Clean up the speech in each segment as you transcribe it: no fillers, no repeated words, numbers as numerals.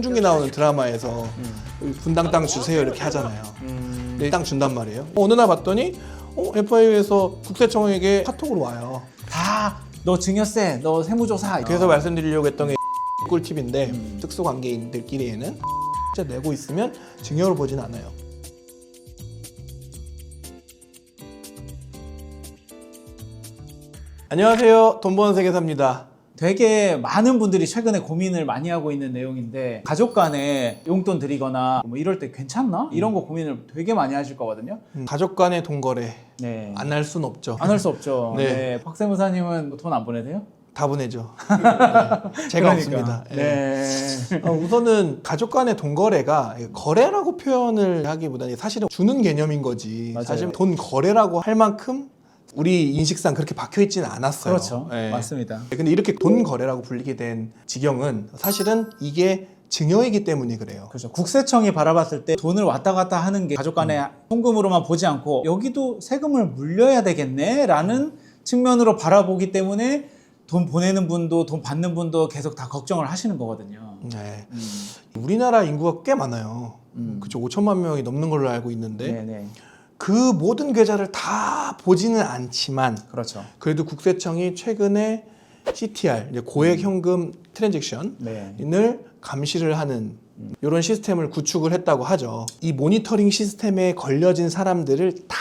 송중기 나오는 드라마에서 분당 땅 주세요 이렇게 하잖아요. 근데 땅 준단 말이에요. 어느 날 봤더니 FIU에서 국세청에게 카톡으로 와요. 다 너 증여세, 너 세무조사. 그래서 말씀드리려고 했던 게 꿀팁인데 특수관계인들끼리에는 진짜 내고 있으면 증여로 보진 않아요. 안녕하세요. 돈 버는 세계사입니다. 되게 많은 분들이 최근에 고민을 많이 하고 있는 내용인데, 가족 간에 용돈 드리거나 뭐 이럴 때 괜찮나? 이런 거 고민을 되게 많이 하실 거거든요. 가족 간의 돈 거래 네. 안 할 순 없죠. 안 할 수 없죠. 네. 네. 박세무사님은 돈 안 보내세요? 다 보내죠. 네. 제가 그러니까. 없습니다. 네. 우선은 가족 간의 돈 거래가 거래라고 표현을 하기보다는 사실은 주는 개념인 거지. 맞아요. 사실 돈 거래라고 할 만큼 우리 인식상 그렇게 박혀 있지는 않았어요. 그렇죠. 네. 맞습니다. 근데 이렇게 돈 거래라고 불리게 된 지경은 사실은 이게 증여이기 때문에 그래요. 그렇죠. 국세청이 바라봤을 때 돈을 왔다 갔다 하는 게 가족 간의 송금으로만 보지 않고 여기도 세금을 물려야 되겠네라는 측면으로 바라보기 때문에 돈 보내는 분도 돈 받는 분도 계속 다 걱정을 하시는 거거든요. 네. 우리나라 인구가 꽤 많아요. 그쵸, 5천만 명이 넘는 걸로 알고 있는데 네네. 그 모든 계좌를 다 보지는 않지만 그렇죠. 그래도 국세청이 최근에 CTR, 이제 고액 현금 트랜잭션을 네. 감시를 하는 이런 시스템을 구축을 했다고 하죠. 이 모니터링 시스템에 걸려진 사람들을 다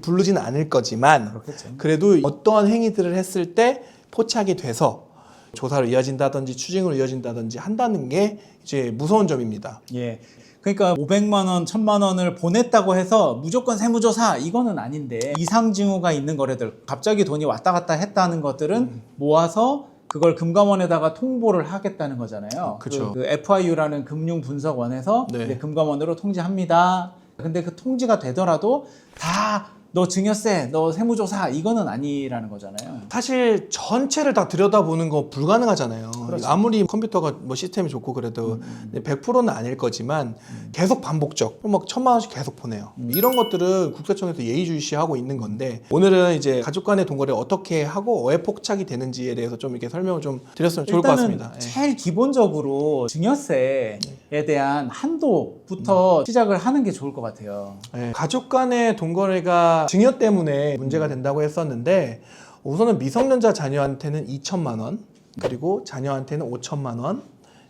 부르지는 않을 거지만 그렇겠죠. 그래도 어떠한 행위들을 했을 때 포착이 돼서 조사로 이어진다든지 추징으로 이어진다든지 한다는 게 이제 무서운 점입니다. 예. 그러니까 500만 원, 1000만 원을 보냈다고 해서 무조건 세무조사 이거는 아닌데 이상 징후가 있는 거래들, 갑자기 돈이 왔다 갔다 했다는 것들은 모아서 그걸 금감원에다가 통보를 하겠다는 거잖아요. 그쵸. 그 FIU라는 금융분석원에서 네. 이제 금감원으로 통지합니다. 근데 그 통지가 되더라도 다 너 증여세, 너 세무조사 이거는 아니라는 거잖아요. 사실 전체를 다 들여다보는 거 불가능하잖아요. 그렇죠. 아무리 컴퓨터가 뭐 시스템이 좋고 그래도 100%는 아닐 거지만 계속 반복적, 막 1000만 원씩 계속 보내요. 이런 것들은 국세청에서 예의주시하고 있는 건데 오늘은 이제 가족 간의 돈 거래 어떻게 하고 왜 폭착이 되는지에 대해서 좀 이렇게 설명을 좀 드렸으면 좋을 것 같습니다. 예. 제일 기본적으로 증여세에 대한 한도부터 시작을 하는 게 좋을 것 같아요. 예. 가족 간의 돈 거래가 증여 때문에 문제가 된다고 했었는데 우선은 미성년자 자녀한테는 2천만 원, 그리고 자녀한테는 5천만 원,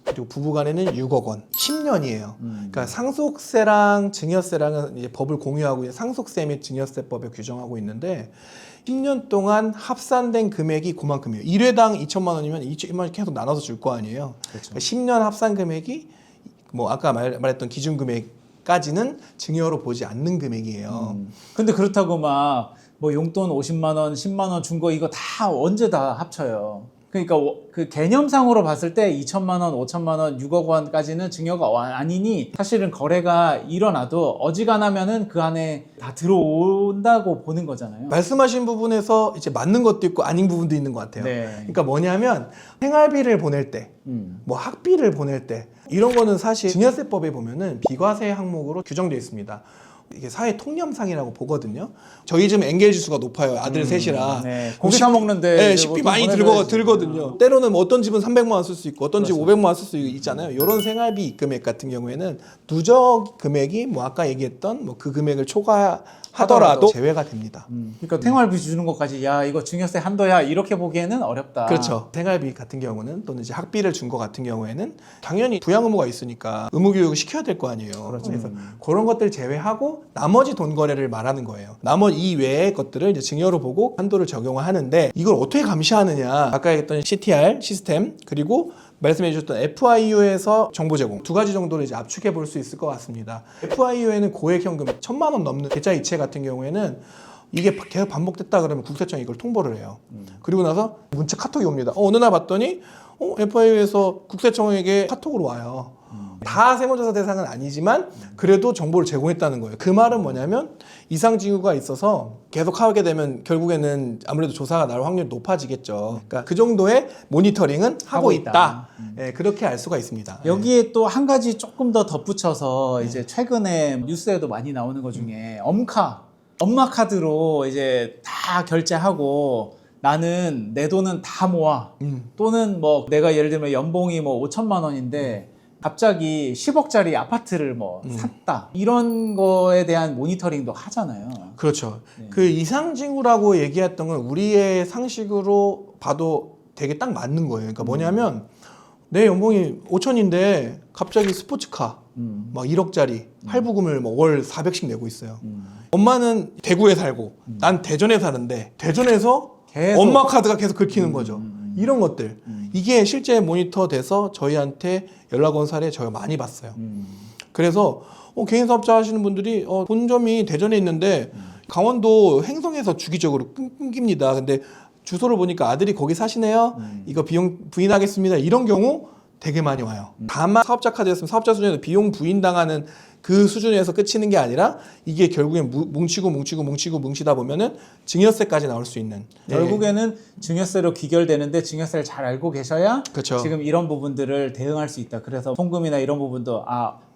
그리고 부부간에는 6억 원, 10년이에요. 그러니까 상속세랑 증여세랑은 이제 법을 공유하고 있는 상속세 및 증여세법에 규정하고 있는데 10년 동안 합산된 금액이 그만큼이에요. 1회당 2천만 원이면 2천만 원 계속 나눠서 줄 거 아니에요. 그렇죠. 그러니까 10년 합산 금액이 뭐 아까 말했던 기준 금액까지는 증여로 보지 않는 금액이에요. 근데 그렇다고 막 뭐 용돈 50만 원, 10만 원 준 거 이거 다 언제 다 합쳐요. 그러니까 그 개념상으로 봤을 때 2천만 원, 5천만 원, 6억 원까지는 증여가 아니니 사실은 거래가 일어나도 어지간하면은 그 안에 다 들어온다고 보는 거잖아요. 말씀하신 부분에서 이제 맞는 것도 있고 아닌 부분도 있는 것 같아요. 네. 그러니까 뭐냐면 생활비를 보낼 때, 뭐 학비를 보낼 때 이런 거는 사실 증여세법에 보면은 비과세 항목으로 규정되어 있습니다. 이게 사회 통념상이라고 보거든요. 저희 집 엔겔 지수가 높아요. 아들 셋이라. 네. 고기 사 먹는데 네, 이제 식비 뭐 많이 돈 들거든요. 때로는 뭐 어떤 집은 300만 원 쓸 수 있고 어떤 집 그렇죠. 500만 원 쓸 수 있잖아요. 이런 생활비 입금액 같은 경우에는 누적 금액이 뭐 아까 얘기했던 뭐 그 금액을 초과하더라도 제외가 됩니다. 그러니까 생활비 주는 것까지 야 이거 증여세 한도야 이렇게 보기에는 어렵다. 그렇죠. 생활비 같은 경우는 또는 이제 학비를 준 것 같은 경우에는 당연히 부양 의무가 있으니까 의무 교육을 시켜야 될 거 아니에요. 그렇죠. 그래서 그런 것들 제외하고 나머지 돈 거래를 말하는 거예요. 나머지 이 외의 것들을 이제 증여로 보고 한도를 적용을 하는데 이걸 어떻게 감시하느냐? 아까 얘기했던 CTR 시스템 그리고 말씀해 주셨던 FIU에서 정보 제공 두 가지 정도를 이제 압축해 볼 수 있을 것 같습니다. FIU에는 고액 현금 1000만 원 넘는 계좌 이체 같은 경우에는 이게 계속 반복됐다 그러면 국세청이 이걸 통보를 해요. 그리고 나서 문자 카톡이 옵니다. 어느 날 봤더니 FIU에서 국세청에게 카톡으로 와요. 다 세무조사 대상은 아니지만 그래도 정보를 제공했다는 거예요. 그 말은 뭐냐면 이상 징후가 있어서 계속 하게 되면 결국에는 아무래도 조사가 나올 확률이 높아지겠죠. 그러니까 그 정도의 모니터링은 하고 있다. 네, 그렇게 알 수가 있습니다. 여기에 또 한 가지 조금 더 덧붙여서 이제 최근에 뉴스에도 많이 나오는 것 중에 엄마 카드로 이제 다 결제하고 나는 내 돈은 다 모아. 또는 뭐 내가 예를 들면 연봉이 뭐 5천만 원인데 갑자기 10억짜리 아파트를 뭐 샀다 이런 거에 대한 모니터링도 하잖아요. 그렇죠. 네. 그 이상징후라고 얘기했던 건 우리의 상식으로 봐도 되게 딱 맞는 거예요. 그러니까 뭐냐면 내 연봉이 5천인데 갑자기 스포츠카 막 1억짜리 할부금을 뭐 월 400씩 내고 있어요. 엄마는 대구에 살고 난 대전에 사는데 대전에서 계속. 엄마 카드가 계속 긁히는 거죠. 이런 것들. 이게 실제 모니터 돼서 저희한테 연락 온 사례 저희가 많이 봤어요. 그래서 개인 사업자 하시는 분들이 본점이 대전에 있는데 강원도 행성에서 주기적으로 끊깁니다. 근데 주소를 보니까 아들이 거기 사시네요. 이거 비용 부인하겠습니다. 이런 경우 되게 많이 와요. 다만 사업자 카드였으면 사업자 수준에서 비용 부인당하는 그 수준에서 끝이는 게 아니라 이게 결국엔 뭉치다 보면은 증여세까지 나올 수 있는. 결국에는 증여세로 귀결되는데 증여세를 잘 알고 계셔야 그렇죠. 지금 이런 부분들을 대응할 수 있다. 그래서 송금이나 이런 부분도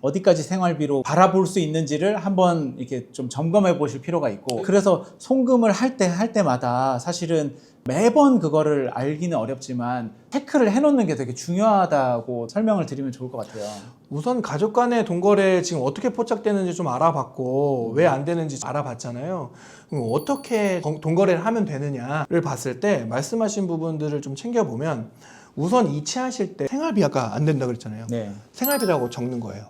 어디까지 생활비로 바라볼 수 있는지를 한번 이렇게 좀 점검해 보실 필요가 있고, 그래서 송금을 할 때마다 사실은 매번 그거를 알기는 어렵지만 체크를 해놓는 게 되게 중요하다고 설명을 드리면 좋을 것 같아요. 우선 가족 간의 돈거래 지금 어떻게 포착되는지 좀 알아봤고 왜 안 되는지 알아봤잖아요. 그럼 어떻게 돈거래를 하면 되느냐를 봤을 때 말씀하신 부분들을 좀 챙겨보면 우선 이체하실 때 생활비 아까 안 된다 그랬잖아요. 네. 생활비라고 적는 거예요.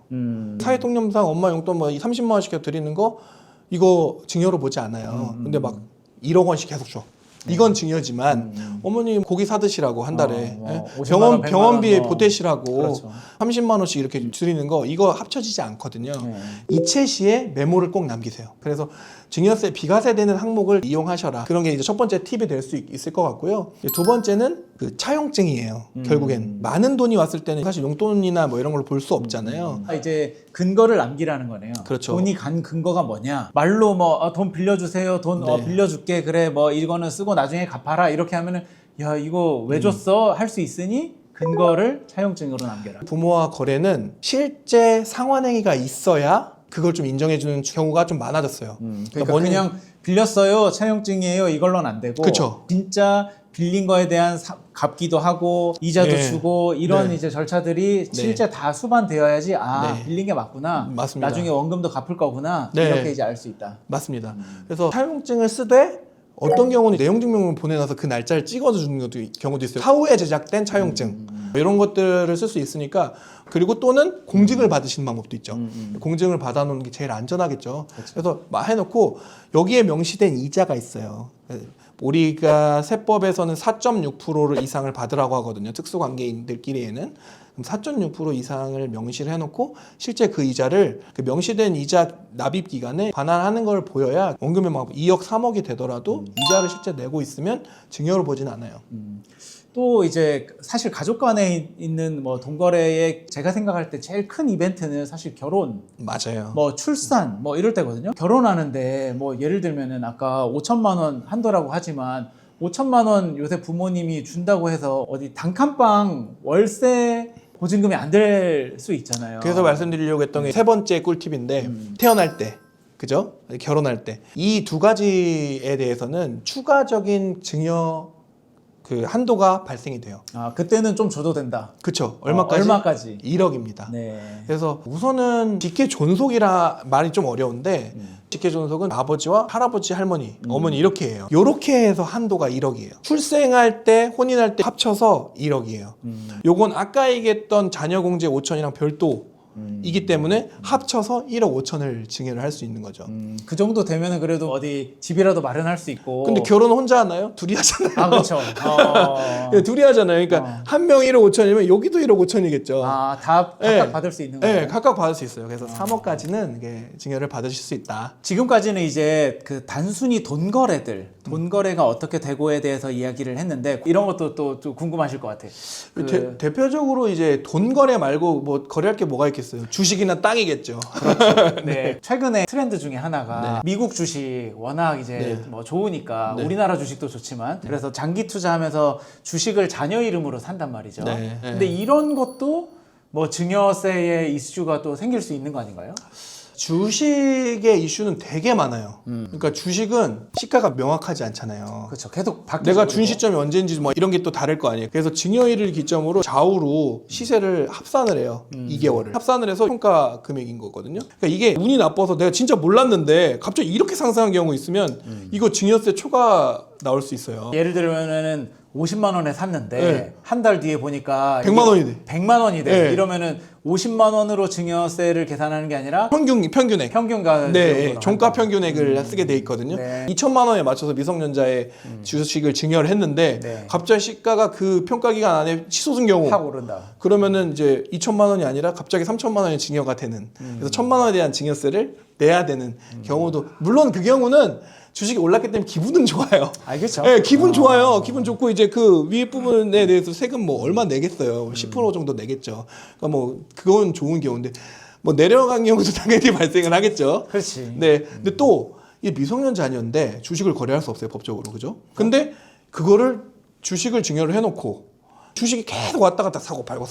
사회통념상 엄마 용돈 뭐 30만 원씩 드리는 거 이거 증여로 보지 않아요. 근데 막 1억 원씩 계속 줘. 이건 증여지만 어머님 고기 사드시라고 한 달에 50만 원, 100만 병원비에 원, 보태시라고 그렇죠. 30만 원씩 이렇게 드리는 거 이거 합쳐지지 않거든요. 네. 이체 시에 메모를 꼭 남기세요. 그래서 증여세 비과세되는 항목을 이용하셔라. 그런 게 이제 첫 번째 팁이 될 수 있을 것 같고요. 두 번째는 그 차용증이에요. 결국엔 많은 돈이 왔을 때는 사실 용돈이나 뭐 이런 걸 볼 수 없잖아요. 이제 근거를 남기라는 거네요. 그렇죠. 돈이 간 근거가 뭐냐? 말로 뭐 돈 빌려주세요. 돈 네. 빌려줄게. 그래 뭐 이거는 쓰고 나중에 갚아라. 이렇게 하면은 야 이거 왜 줬어? 할 수 있으니 근거를 차용증으로 남겨라. 부모와 거래는 실제 상환행위가 있어야 그걸 좀 인정해주는 경우가 좀 많아졌어요. 그러니까 그냥 빌렸어요. 차용증이에요. 이걸로는 안 되고. 그쵸. 진짜 빌린 거에 대한 갚기도 하고 이자도 네. 주고 이런 네. 이제 절차들이 네. 실제 다 수반되어야지 네. 빌린 게 맞구나. 맞습니다. 나중에 원금도 갚을 거구나. 네. 이렇게 이제 알 수 있다. 맞습니다. 그래서 사용증을 쓰되 어떤 경우는 내용 증명을 보내놔서 그 날짜를 찍어서 주는 경우도 있어요. 사후에 제작된 차용증 이런 것들을 쓸 수 있으니까. 그리고 또는 공증을 받으시는 방법도 있죠. 공증을 받아놓는 게 제일 안전하겠죠. 그래서 막 해놓고 여기에 명시된 이자가 있어요. 우리가 세법에서는 4.6% 이상을 받으라고 하거든요. 특수관계인들끼리에는. 그럼 4.6% 이상을 명시를 해놓고 실제 그 이자를 그 명시된 이자 납입 기간에 반환하는 걸 보여야 원금이 막 2억, 3억이 되더라도 이자를 실제 내고 있으면 증여로 보진 않아요. 또 이제 사실 가족 간에 있는 뭐 돈거래에 제가 생각할 때 제일 큰 이벤트는 사실 결혼, 맞아요. 뭐 출산, 뭐 이럴 때거든요. 결혼하는데 뭐 예를 들면은 아까 5천만 원 한도라고 하지만 5천만 원 요새 부모님이 준다고 해서 어디 단칸방 월세 보증금이 안 될 수 있잖아요. 그래서 말씀드리려고 했던 게 세 번째 꿀팁인데 태어날 때 그죠? 결혼할 때 이 두 가지에 대해서는 추가적인 증여 그 한도가 발생이 돼요. 그때는 좀 줘도 된다. 그쵸? 얼마까지? 얼마까지? 1억입니다. 네. 그래서 우선은 직계 존속이라 말이 좀 어려운데 직계 존속은 아버지와 할아버지, 할머니, 어머니 이렇게 해요. 이렇게 해서 한도가 1억이에요. 출생할 때, 혼인할 때 합쳐서 1억이에요. 요건 아까 얘기했던 자녀 공제 5천이랑 별도 이기 때문에 합쳐서 1억 5천을 증여를 할 수 있는 거죠. 그 정도 되면은 그래도 어디 집이라도 마련할 수 있고. 근데 결혼 혼자 하나요? 둘이 하잖아요. 그렇죠. 네, 둘이 하잖아요. 그러니까 한 명 1억 5천이면 여기도 1억 5천이겠죠. 다 각각 네. 받을 수 있는 거예요. 네, 각각 받을 수 있어요. 그래서 3억까지는 이게 증여를 받으실 수 있다. 지금까지는 이제 그 단순히 돈거래가 어떻게 되고에 대해서 이야기를 했는데 이런 것도 또 궁금하실 것 같아요. 대표적으로 이제 돈 거래 말고 뭐 거래할 게 뭐가 있겠어요? 주식이나 땅이겠죠. 네. 최근에 트렌드 중에 하나가 미국 주식 워낙 이제 뭐 좋으니까 우리나라 주식도 좋지만 그래서 장기 투자하면서 주식을 자녀 이름으로 산단 말이죠. 근데 이런 것도 뭐 증여세의 이슈가 또 생길 수 있는 거 아닌가요? 주식의 이슈는 되게 많아요. 그러니까 주식은 시가가 명확하지 않잖아요. 그렇죠. 계속 바뀌죠. 내가 준 시점이 언제인지 뭐 이런 게 또 다를 거 아니에요. 그래서 증여일을 기점으로 좌우로 시세를 합산을 해요. 2개월을. 합산을 해서 평가 금액인 거거든요. 그러니까 이게 운이 나빠서 내가 진짜 몰랐는데 갑자기 이렇게 상승한 경우 있으면 이거 증여세 초과 나올 수 있어요. 예를 들면은 50만 원에 샀는데 네. 한 달 뒤에 보니까 100만 원이 돼. 100만 원이 돼. 네. 이러면은 50만 원으로 증여세를 계산하는 게 아니라 평균액. 평균 가격으로 네, 종가 한다. 평균액을 쓰게 돼 있거든요. 네. 2천만 원에 맞춰서 미성년자의 주식을 증여를 했는데 네. 갑자기 시가가 그 평가 기간 안에 치솟은 경우 확 오른다. 그러면은 이제 2천만 원이 아니라 갑자기 3천만 원이 증여가 되는 그래서 1천만 원에 대한 증여세를 내야 되는 경우도 물론 그 경우는 주식이 올랐기 때문에 기분은 좋아요. 알겠죠? 네, 기분 좋아요. 기분 좋고 이제 그 위에 부분에 대해서 세금 뭐 얼마 내겠어요. 10% 정도 내겠죠. 그러니까 뭐 그건 좋은 경우인데 뭐 내려간 경우도 당연히 발생을 하겠죠. 그렇지. 네. 근데 또 이 미성년자녀인데 주식을 거래할 수 없어요, 법적으로. 그죠? 근데 그거를 주식을 증여를 해 놓고 주식이 계속 왔다 갔다 사고 팔고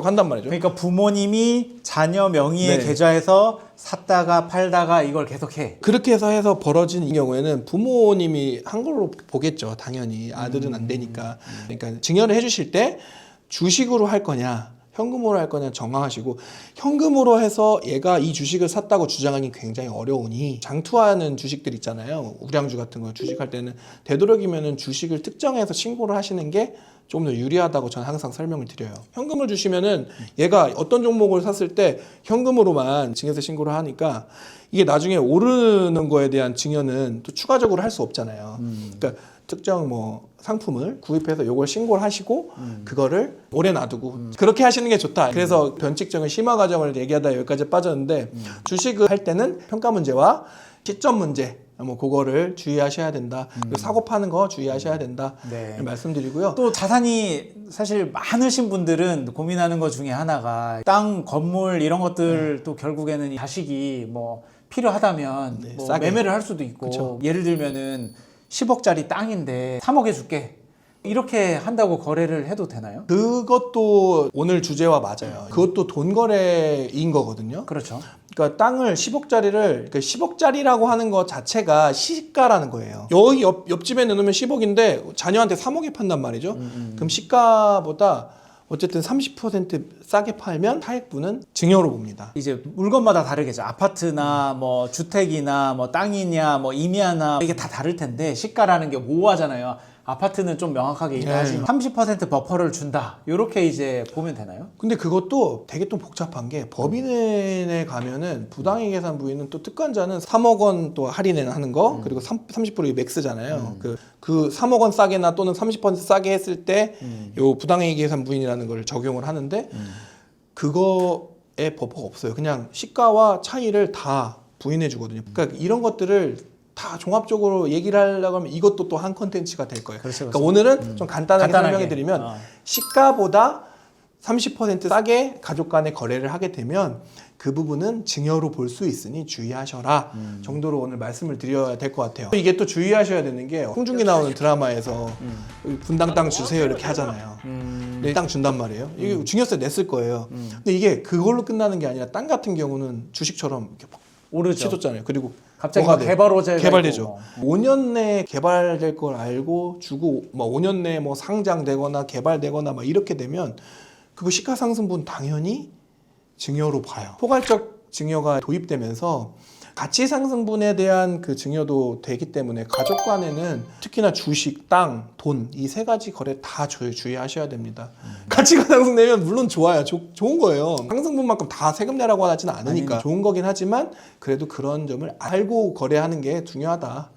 한단 말이죠. 그러니까 부모님이 자녀 명의에 네. 계좌에서 샀다가 팔다가 이걸 계속해. 그렇게 해서 벌어진 이 경우에는 부모님이 한 걸로 보겠죠. 당연히 아들은 안 되니까. 그러니까 증여를 해주실 때 주식으로 할 거냐 현금으로 할 거냐 정하시고 현금으로 해서 얘가 이 주식을 샀다고 주장하기 굉장히 어려우니 장투하는 주식들 있잖아요. 우량주 같은 거 주식할 때는 되도록이면은 주식을 특정해서 신고를 하시는 게 좀 더 유리하다고 저는 항상 설명을 드려요. 현금을 주시면은 얘가 어떤 종목을 샀을 때 현금으로만 증여세 신고를 하니까 이게 나중에 오르는 거에 대한 증여는 또 추가적으로 할 수 없잖아요. 그러니까 특정 뭐 상품을 구입해서 요걸 신고를 하시고 그거를 오래 놔두고 그렇게 하시는 게 좋다. 그래서 변칙적인 심화 과정을 얘기하다 여기까지 빠졌는데 주식을 할 때는 평가 문제와 시점 문제 뭐 그거를 주의하셔야 된다. 그리고 사고 파는 거 주의하셔야 된다. 네. 말씀드리고요. 또 자산이 사실 많으신 분들은 고민하는 것 중에 하나가 땅, 건물 이런 것들 또 결국에는 자식이 뭐 필요하다면 네, 뭐 싸게. 매매를 할 수도 있고 그쵸. 예를 들면은 10억짜리 땅인데 3억에 줄게 이렇게 한다고 거래를 해도 되나요? 그것도 오늘 주제와 맞아요. 그것도 돈 거래인 거거든요. 그렇죠. 그러니까 땅을 10억짜리를 그러니까 10억짜리라고 하는 것 자체가 시가라는 거예요. 여기 옆집에 내놓으면 10억인데 자녀한테 3억에 판단 말이죠. 그럼 시가보다 어쨌든 30% 싸게 팔면 차액분은 증여로 봅니다. 이제 물건마다 다르겠죠. 아파트나 뭐 주택이나 뭐 땅이냐 뭐 임야나 이게 다 다를 텐데 시가라는 게 모호하잖아요. 아파트는 좀 명확하게 얘기하지만 30% 버퍼를 준다. 이렇게 이제 보면 되나요? 근데 그것도 되게 또 복잡한 게 법인에 가면은 부당의 계산 부위는 또 특권자는 3억 원 또 할인하는 거 그리고 30% 맥스잖아요. 그 3억 원 싸게나 또는 30% 싸게 했을 때 요 부당의 계산 부인이라는 걸 적용을 하는데 그거에 버퍼가 없어요. 그냥 시가와 차이를 다 부인해 주거든요. 그러니까 이런 것들을 다 종합적으로 얘기를 하려고 하면 이것도 또 한 컨텐츠가 될 거예요. 그렇죠, 그러니까 오늘은 좀 간단하게 설명해 드리면 어. 시가보다 30% 싸게 가족 간의 거래를 하게 되면 그 부분은 증여로 볼 수 있으니 주의하셔라 정도로 오늘 말씀을 드려야 될 것 같아요. 이게 또 주의하셔야 되는 게 홍준기 나오는 드라마에서 분당 땅 주세요 이렇게 하잖아요. 네, 땅 준단 말이에요. 이게 증여세 냈을 거예요. 근데 이게 그걸로 끝나는 게 아니라 땅 같은 경우는 주식처럼 이렇게 막 오르죠. 치솟잖아요. 그리고 갑자기 뭐가 막 돼요? 개발 호재가 개발되죠. 있고 5년 내에 개발될 걸 알고 주고 뭐 5년 내에 뭐 상장되거나 개발되거나 막 이렇게 되면 그거 시가상승분 당연히 증여로 봐요. 포괄적 증여가 도입되면서 가치 상승분에 대한 그 증여도 되기 때문에 가족 간에는 특히나 주식, 땅, 돈 이 세 가지 거래 다 주의하셔야 됩니다. 가치가 상승되면 물론 좋아요. 좋은 거예요. 상승분만큼 다 세금 내라고 하지는 않으니까 좋은 거긴 하지만 그래도 그런 점을 알고 거래하는 게 중요하다.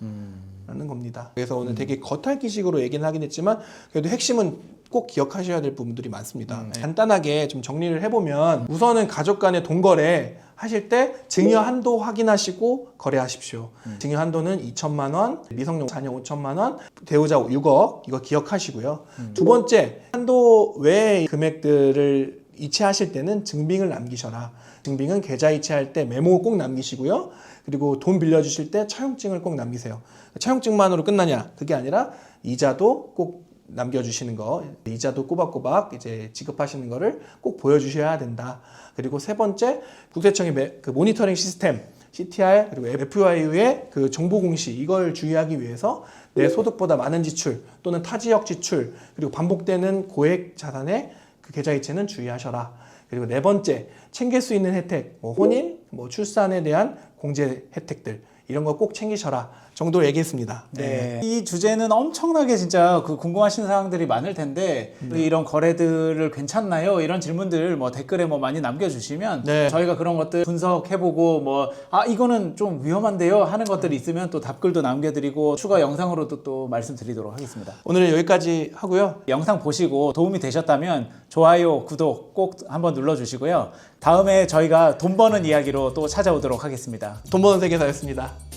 라는 겁니다. 그래서 오늘 되게 겉핥기식으로 얘기는 하긴 했지만 그래도 핵심은 꼭 기억하셔야 될 부분들이 많습니다. 간단하게 좀 정리를 해보면 우선은 가족 간의 돈거래 하실 때 증여 한도 확인하시고 거래하십시오. 증여 한도는 2천만 원, 미성년 자녀 5천만 원, 배우자 6억 이거 기억하시고요. 두 번째, 한도 외의 금액들을 이체하실 때는 증빙을 남기셔라. 증빙은 계좌 이체할 때 메모 꼭 남기시고요. 그리고 돈 빌려주실 때 차용증을 꼭 남기세요. 차용증만으로 끝나냐? 그게 아니라 이자도 꼭 남겨주시는 거, 이자도 꼬박꼬박 이제 지급하시는 거를 꼭 보여주셔야 된다. 그리고 세 번째, 국세청의 그 모니터링 시스템 CTR 그리고 FIU의 그 정보 공시 이걸 주의하기 위해서 내 소득보다 많은 지출 또는 타 지역 지출 그리고 반복되는 고액 자산의 그 계좌이체는 주의하셔라. 그리고 네 번째, 챙길 수 있는 혜택, 뭐 혼인, 뭐 출산에 대한 공제 혜택들 이런 거 꼭 챙기셔라 정도로 얘기했습니다. 네. 이 주제는 엄청나게 진짜 그 궁금하신 사항들이 많을 텐데 이런 거래들을 괜찮나요? 이런 질문들 뭐 댓글에 뭐 많이 남겨주시면 네. 저희가 그런 것들 분석해보고 뭐 이거는 좀 위험한데요 하는 것들이 있으면 또 답글도 남겨드리고 추가 영상으로도 또 말씀드리도록 하겠습니다. 오늘은 여기까지 하고요. 영상 보시고 도움이 되셨다면 좋아요, 구독 꼭 한번 눌러주시고요. 다음에 저희가 돈 버는 이야기로 또 찾아오도록 하겠습니다. 돈 버는 세계사였습니다.